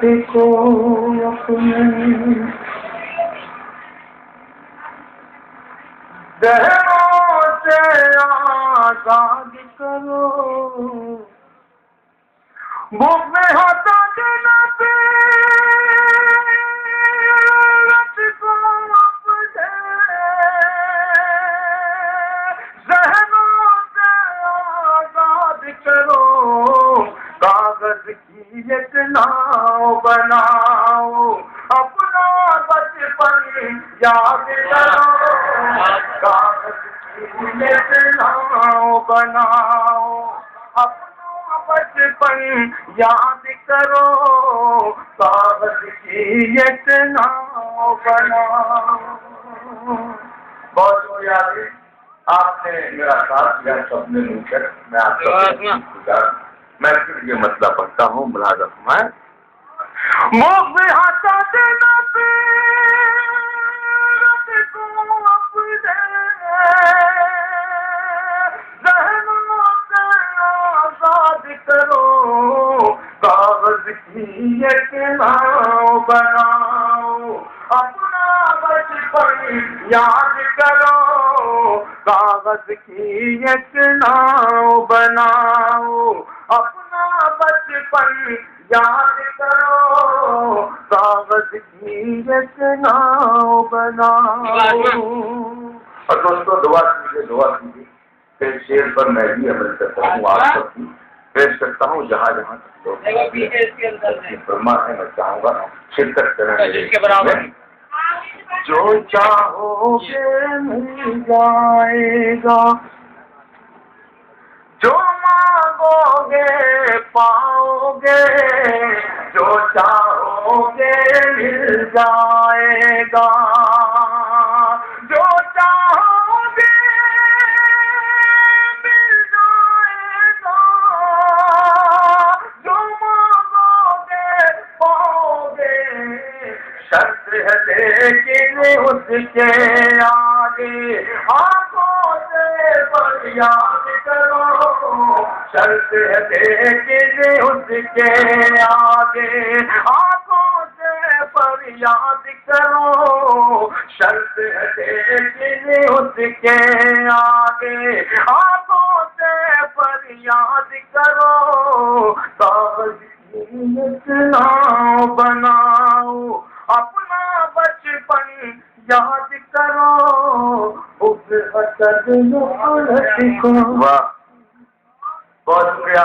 حالت کو اپنے ذہنوں سے آزاد کرو، بھوک میں ہوتا دینا پیرت کو اپنے ذہنوں سے آزاد کرو، کاغذ کی ایک ناؤ بناؤ، اپنا بچپن یاد کرو، کاغذ کی ایک ناؤ بناؤ، اپنا بچپن یاد کرو، کاغذ کی ایک ناؤ بناؤ۔ بہت شکریہ جی، آپ نے میرا ساتھ دیا، سب نے مل کر میں آپ کا میں پھر یہ مسئلہ پڑھتا ہوں، ملاحظہ فرمائیں۔ منہ میں ہاتھا دینا پیرت کو اپنے ذہنوں سے آزاد کرو، کاغذ کی ایک ناؤ بناؤ، اپنا بچپن یاد کرو، کاغذ کی ایک ناؤ بناؤ، اپنا بچپن یاد کرو، کاغذ کی ایک ناؤ بناؤ۔ اور دوستوں دعا کیجیے کہ شعر پر میں بھی عمل کرتا ہوں، آپ سب بھی پیش کرتا ہوں، جہاں جہاں تک لوگ فرما ہے میں چاہوں گا شرکت کریں۔ جو چاہو گے مل جائے گا، جو مانگو گے پاؤ گے، جو چاہو گے مل جائے گا، جو چاہو گے مل جائے گا، جو مانگو گے پاؤ گے، شرط ہے لیکن اس کے آگے آنکھوں سے فریاد کرو، شرط ہے لیکن اس کے آگے آنکھوں سے فریاد کرو، شرط ہے لیکن اس کے آگے آنکھوں سے فریاد کرو، کاغذ کی ایک ناؤ بناؤ، اپنا بچپن یاد کرو، اس حسد حالت کو۔ واہ